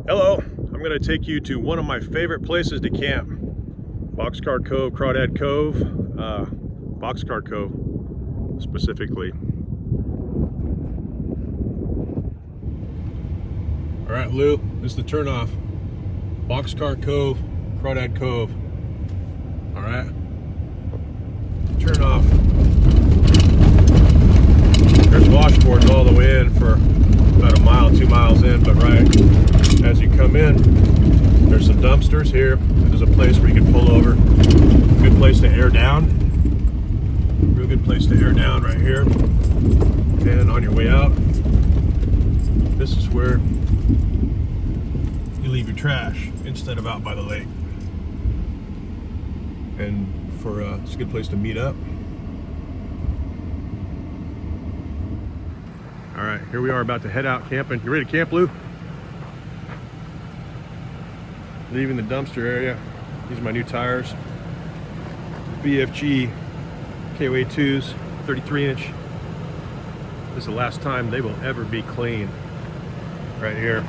Hello, I'm going to take you to one of my favorite places to camp. Boxcar Cove, Crawdad Cove, Boxcar Cove specifically. All right, Lou, this is the turnoff. Boxcar Cove, Crawdad Cove. All right, turn off. There's washboards all the way in for about a mile, 2 miles in, but right as you come in, there's some dumpsters here. There's a place where you can pull over. Good place to air down. Real good place to air down right here. And on your way out, this is where you leave your trash instead of out by the lake. And for it's a good place to meet up. All right, here we are about to head out camping. You ready to camp, Lou? Leaving the dumpster area. These are my new tires. BFG KOA 2s, 33-inch. This is the last time they will ever be clean. Right here.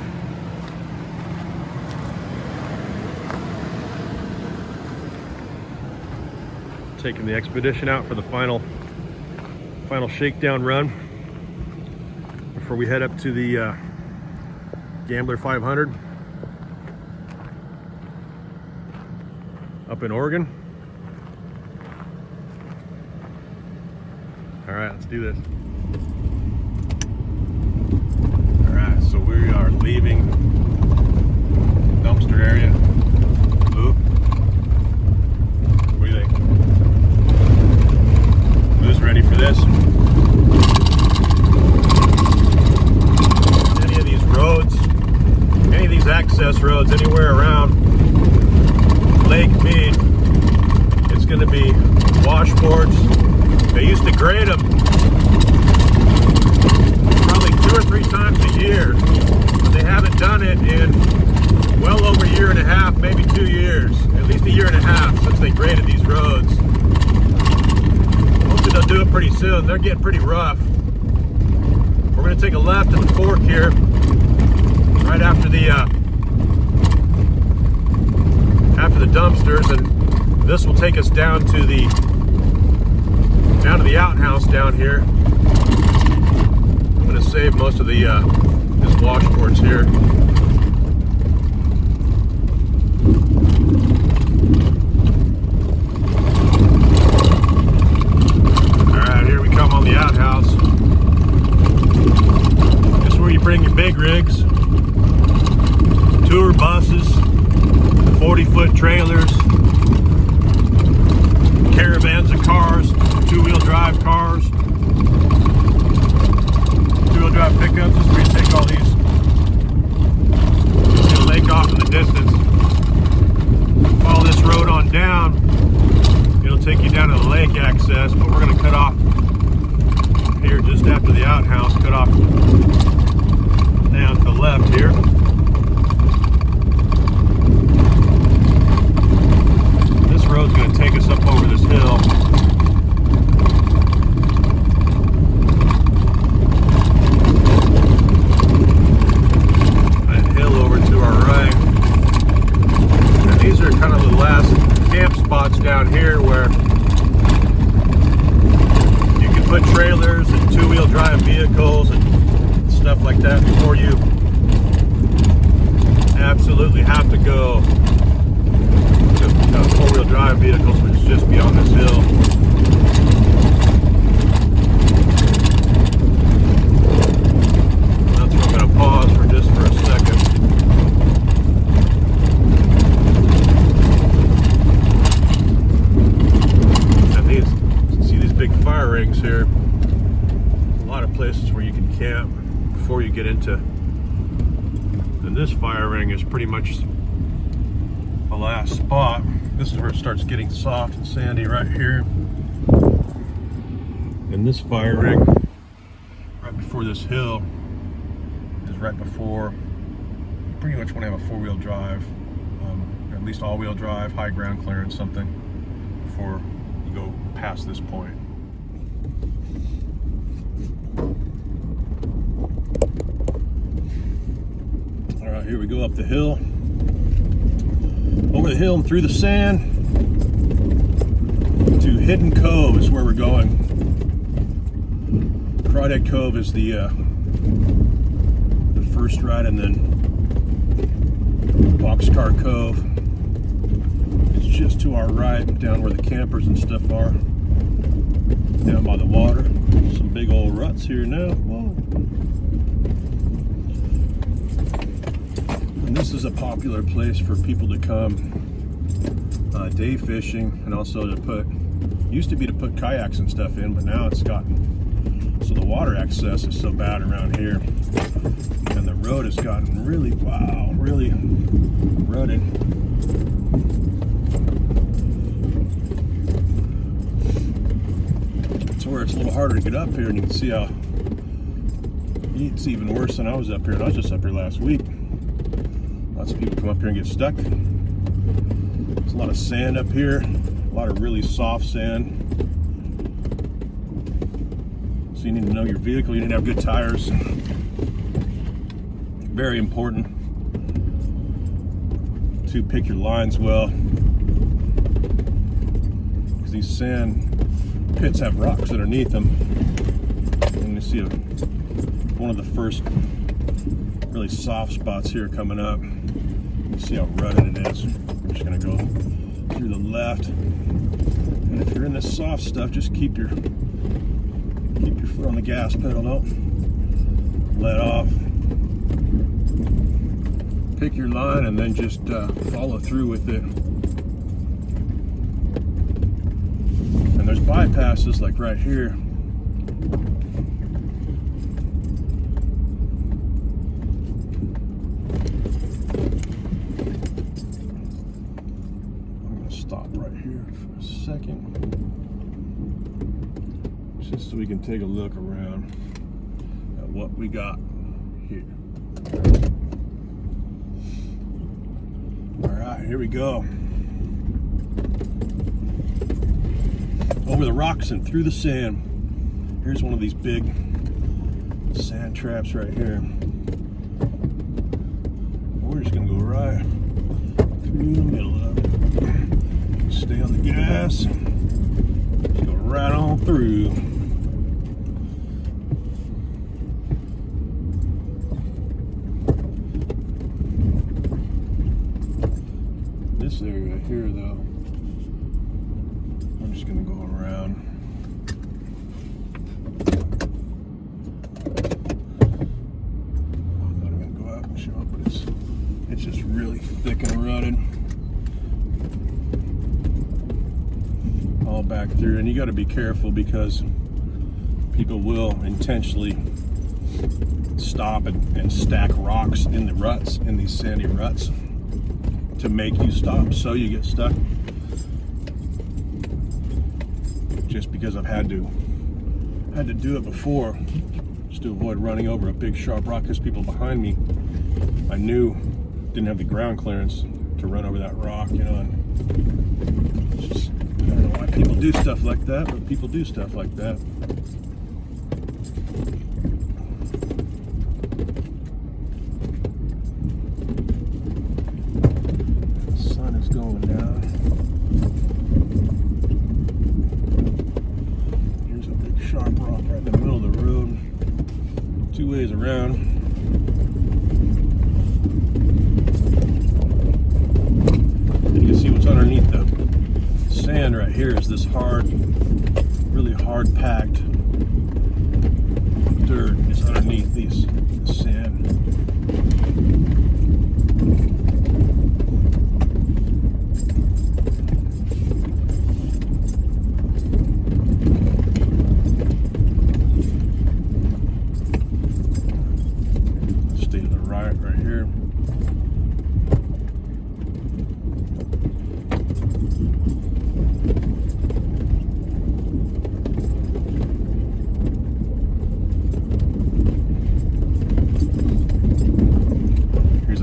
Taking the Expedition out for the final shakedown run before we head up to the Gambler 500 up in Oregon. All right, let's do this. All right, so we are leaving the dumpster area. Ooh. What do you think? Who's ready for this? Any of these roads, any of these access roads, anywhere around Lake Mead, it's going to be washboards. They used to grade them probably 2 or 3 times a year, but they haven't done it in well over a year and a half, maybe 2 years, at least a year and a half since they graded these roads. Hopefully they'll do it pretty soon. They're getting pretty rough. We're going to take a left at the fork here, right after the dumpsters, and this will take us down to the outhouse down here. I'm going to save most of the this washboards here. All right, here we come on the outhouse. This is where you bring your big rigs, tour buses, 40-foot trailers, caravans of cars, 2-wheel drive cars, 2-wheel drive pickups. This is where you take all these. See the lake off in the distance. Follow this road on down. It'll take you down to the lake access, but we're going to cut off here just after the outhouse, cut off down to the left here. Road's going to take us up over this hill. That hill over to our right. And these are kind of the last camp spots down here where you can put trailers and 2-wheel drive vehicles and stuff like that before you absolutely have to go. 4-wheel drive vehicles, which is just beyond this hill. That's where I'm going to pause for just for a second. And these, you can see these big fire rings here. A lot of places where you can camp before you get into. And this fire ring is pretty much the last spot. This is where it starts getting soft and sandy right here. And this fire ring, right before this hill, is right before, you pretty much want to have a 4-wheel drive, or at least all-wheel drive, high ground clearance, something, before you go past this point. Here we go up the hill, over the hill and through the sand to Hidden Cove is where we're going. Crawdad Cove is the first ride, and then Boxcar Cove is just to our right, down where the campers and stuff are, down by the water. Some big old ruts here now. Whoa. And this is a popular place for people to come day fishing, and also to put, used to be to put kayaks and stuff in, but now it's gotten, so the water access is so bad around here, and the road has gotten really, wow, really rutted. It's where it's a little harder to get up here, and you can see how it's even worse than I was up here, and I was just up here last week. Lots of people come up here and get stuck. There's a lot of sand up here, a lot of really soft sand. So you need to know your vehicle, you need to have good tires. Very important to pick your lines well, because these sand pits have rocks underneath them. And you see one of the first really soft spots here coming up. See how rutted it is. We're just gonna go through the left, and if you're in this soft stuff, just keep your foot on the gas pedal. Don't let off. Pick your line and then just follow through with it. And there's bypasses like right here. Stop right here for a second, just so we can take a look around at what we got here. All right, here we go. Over the rocks and through the sand. Here's one of these big sand traps right here. We're just gonna go right through the middle of it. Stay on the gas, just go right on through. This area here though, I'm just gonna go around. I'm not gonna go out and show it, but it's just really thick and rutted. All back through, and you got to be careful because people will intentionally stop and stack rocks in the ruts, in these sandy ruts, to make you stop so you get stuck. Just because I've had to do it before, just to avoid running over a big sharp rock, because people behind me I knew didn't have the ground clearance to run over that rock, you know. And it's just, I don't know why people do stuff like that, but people do stuff like that. The sun is going down. Here's a big sharp rock right in the middle of the road. 2 ways around. And you can see what's underneath the sand right here is this hard, really hard packed dirt is underneath the sand. Stay to the right here.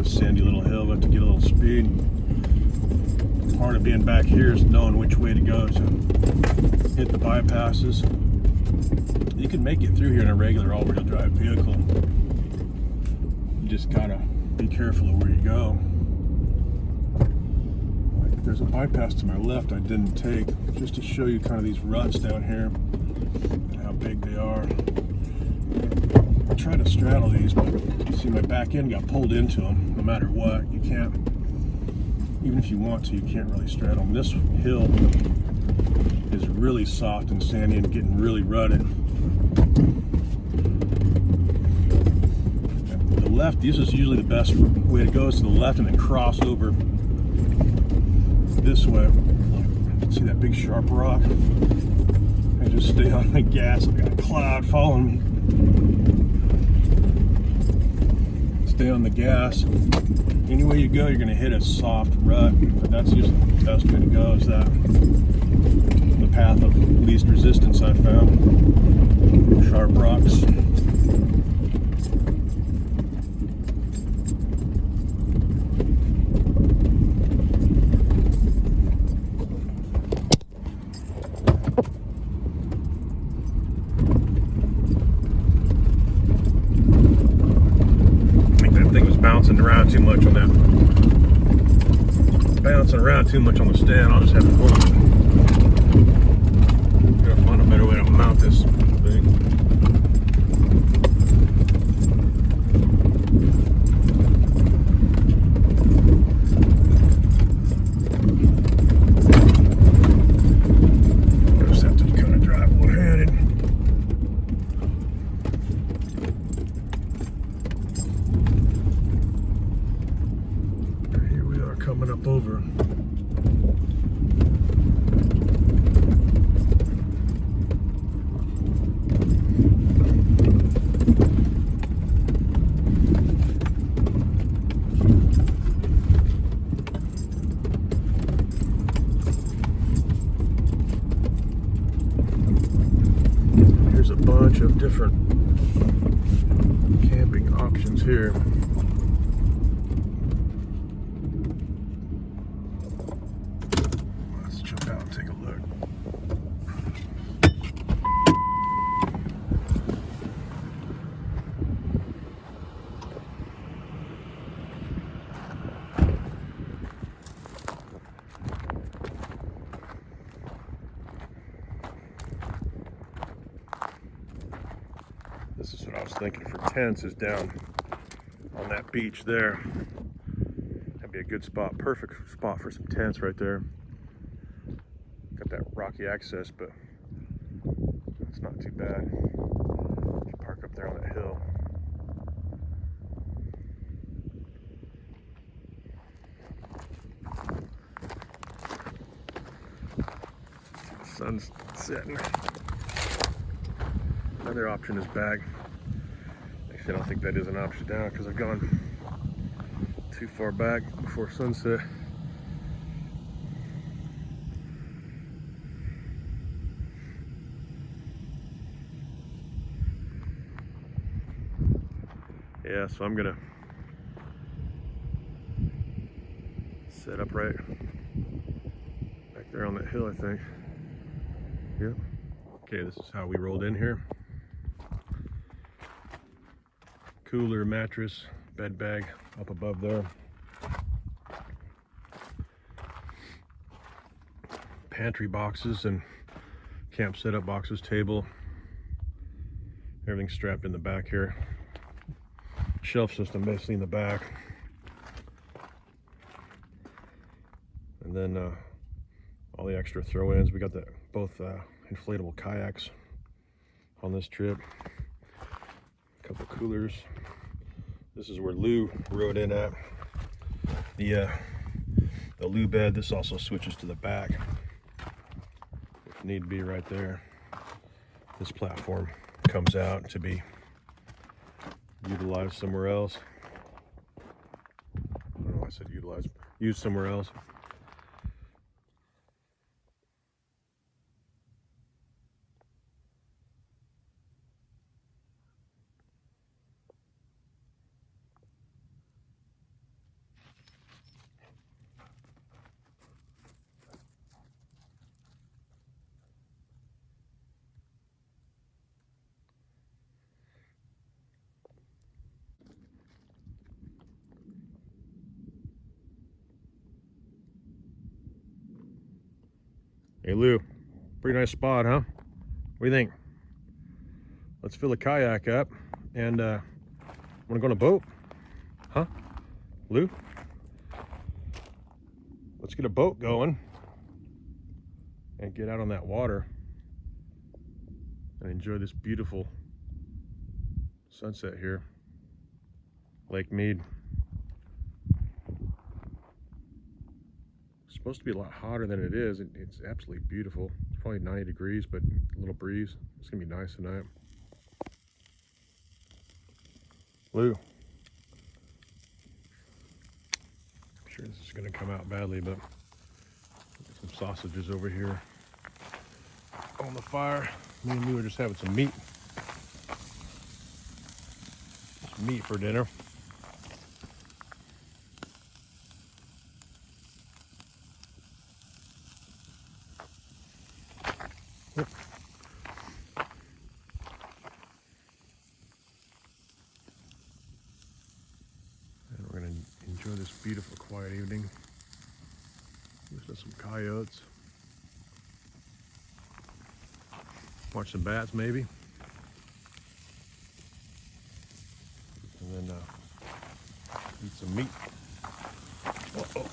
Sandy little hill, we have to get a little speed. Part of being back here is knowing which way to go to hit the bypasses. You can make it through here in a regular all-wheel drive vehicle. You just gotta be careful of where you go. Like, there's a bypass to my left I didn't take, just to show you kind of these ruts down here and how big they are. I tried to straddle these, but see, my back end got pulled into them. No matter what, you can't, even if you want to, you can't really straddle them. This hill is really soft and sandy and getting really rutted. The left, this is usually the best way to go, is to the left and then cross over this way. See that big sharp rock? I just stay on the gas. I got a cloud following me. Stay on the gas. Anywhere you go, you're going to hit a soft rut, but that's usually the best way to go, is that the path of least resistance I found. Sharp rocks. Bouncing around too much on that. Bouncing around too much on the stand. I'll just have to hold it. Gotta find a better way to mount this thing. Just have to kind of drive one-handed. Coming up over. Here's a bunch of different camping options here. Take a look. This is what I was thinking for tents, is down on that beach there. That'd be a good spot, perfect spot for some tents right there. Got that rocky access, but it's not too bad. Just park up there on that hill. Sun's setting. Another option is bag. Actually, I don't think that is an option now because I've gone too far back before sunset. Yeah, so I'm gonna set up right back there on that hill, I think. Yep. Okay, this is how we rolled in here. Cooler, mattress, bed bag up above there. Pantry boxes and camp setup boxes, table. Everything's strapped in the back here. Shelf system basically in the back. And then all the extra throw-ins. We got both inflatable kayaks on this trip. A couple coolers. This is where Lou rode in at. The Lou bed. This also switches to the back if need be right there. This platform comes out to be utilized somewhere else. I don't know why I said utilized. Used somewhere else. Hey Lou, pretty nice spot, huh? What do you think? Let's fill a kayak up and wanna go on a boat? Huh? Lou? Let's get a boat going and get out on that water and enjoy this beautiful sunset here. Lake Mead. It's supposed to be a lot hotter than it is. It's absolutely beautiful. It's probably 90 degrees, but a little breeze. It's gonna be nice tonight. Lou. I'm sure this is gonna come out badly, but some sausages over here on the fire. Me and Lou are just having some meat. Some meat for dinner. Yep. And we're gonna enjoy this beautiful quiet evening. There's some coyotes. Watch some bats maybe. And then eat some meat. Uh-oh.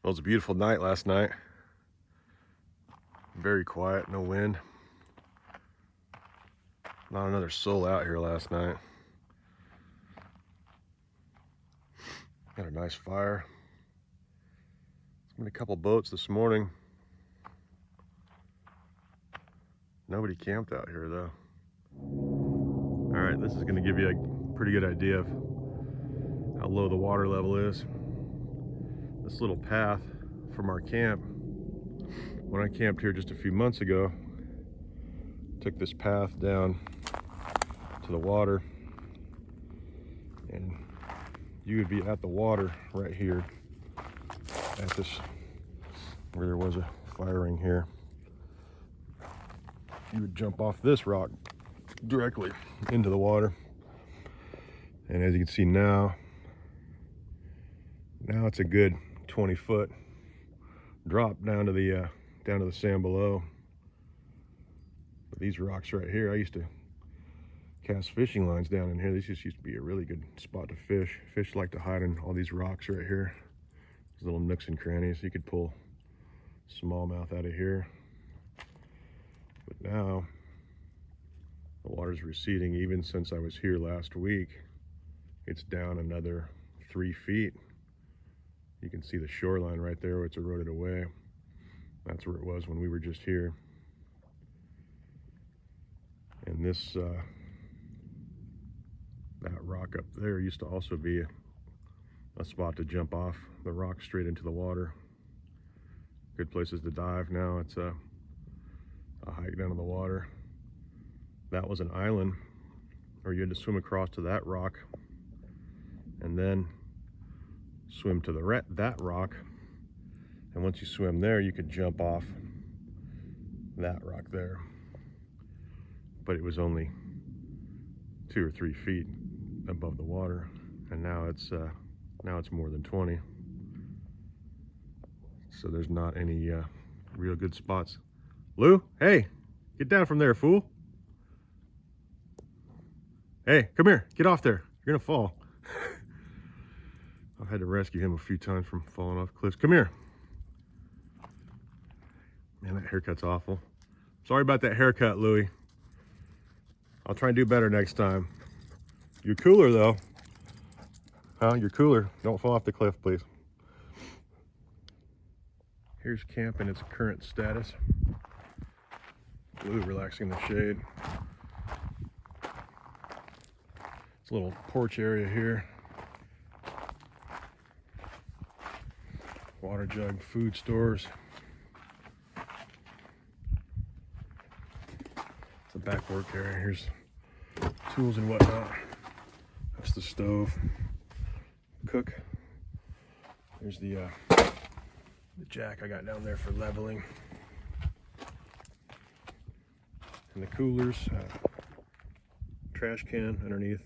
Well, it was a beautiful night last night. Very quiet, no wind. Not another soul out here last night. Got a nice fire. There's been a couple boats this morning. Nobody camped out here though. All right, this is gonna give you a pretty good idea of how low the water level is. This little path from our camp, when I camped here just a few months ago, took this path down to the water, and you would be at the water right here at this, where there was a fire ring here. You would jump off this rock directly into the water. And as you can see now it's a good 20-foot drop down to the sand below. But these rocks right here, I used to cast fishing lines down in here. This just used to be a really good spot to fish. Fish like to hide in all these rocks right here. These little nooks and crannies. You could pull smallmouth out of here. But now the water's receding. Even since I was here last week, it's down another 3 feet. You can see the shoreline right there where it's eroded away. That's where it was when we were just here. And this that rock up there used to also be a spot to jump off the rock straight into the water. Good places to dive. Now it's a hike down to the water. That was an island where you had to swim across to that rock and then swim to that rock. And once you swim there, you could jump off that rock there. But it was only 2 or 3 feet above the water, and now it's more than 20. So there's not any real good spots. Lou, hey, get down from there, fool. Hey, come here, get off there. You're gonna fall. I've had to rescue him a few times from falling off cliffs. Come here. Man, that haircut's awful. Sorry about that haircut, Louie. I'll try and do better next time. You're cooler though. Huh? You're cooler. Don't fall off the cliff, please. Here's camp in its current status. Lou relaxing in the shade. It's a little porch area here. Water jug, food stores. It's a back work area. Here's tools and whatnot. That's the stove. Cook. There's the jack I got down there for leveling. And the coolers. Trash can underneath.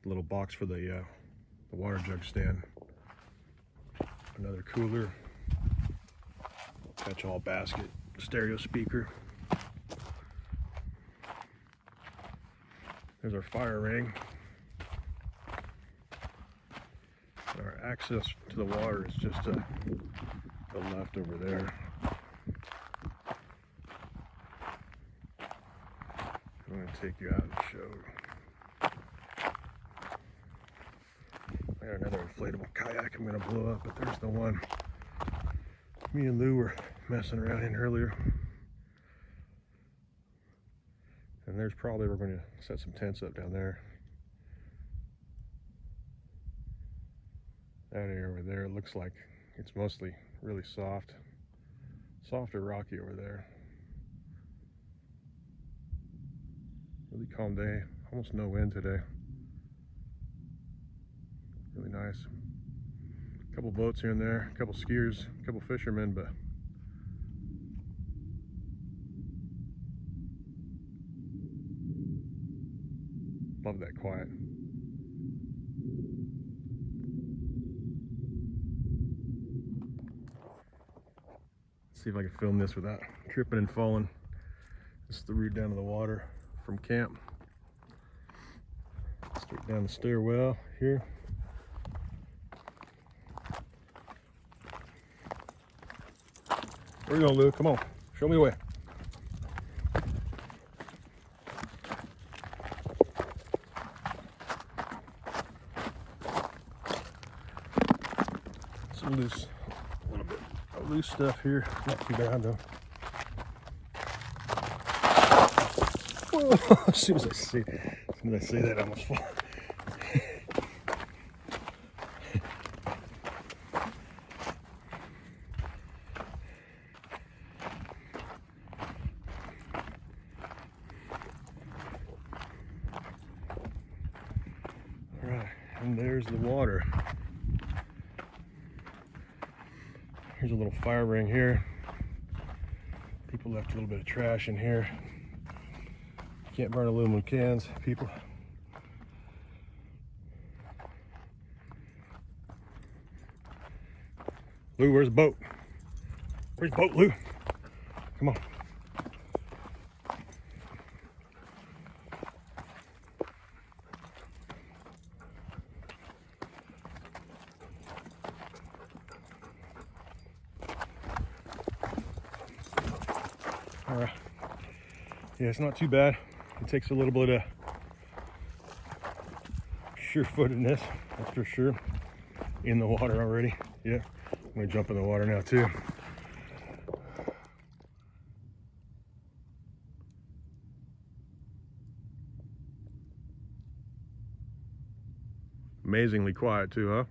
A little box for the the water jug stand. Another cooler, catch-all basket, stereo speaker. There's our fire ring. Our access to the water is just to the left over there. I'm going to take you out and show. I got another inflatable kayak I'm going to blow up, but there's the one me and Lou were messing around in earlier. And there's probably, we're going to set some tents up down there. That area over there, it looks like it's mostly really soft or rocky over there. Really calm day, almost no wind today. Really nice. A couple boats here and there, a couple skiers, a couple fishermen, but love that quiet. Let's see if I can film this without tripping and falling. This is the route down to the water from camp. Straight down the stairwell here. Where you going, Lou? Come on, show me the way. Some loose, a little bit of loose stuff here. Not too bad though. Whoa, as soon as I say that, I almost fall. All right, and there's the water. Here's a little fire ring here. People left a little bit of trash in here. Can't burn aluminum cans, people. Lou, where's the boat? Where's the boat, Lou? Come on. All right. Yeah, it's not too bad. It takes a little bit of sure-footedness, that's for sure. In the water already. Yeah, I'm gonna jump in the water now too. Amazingly quiet too, huh?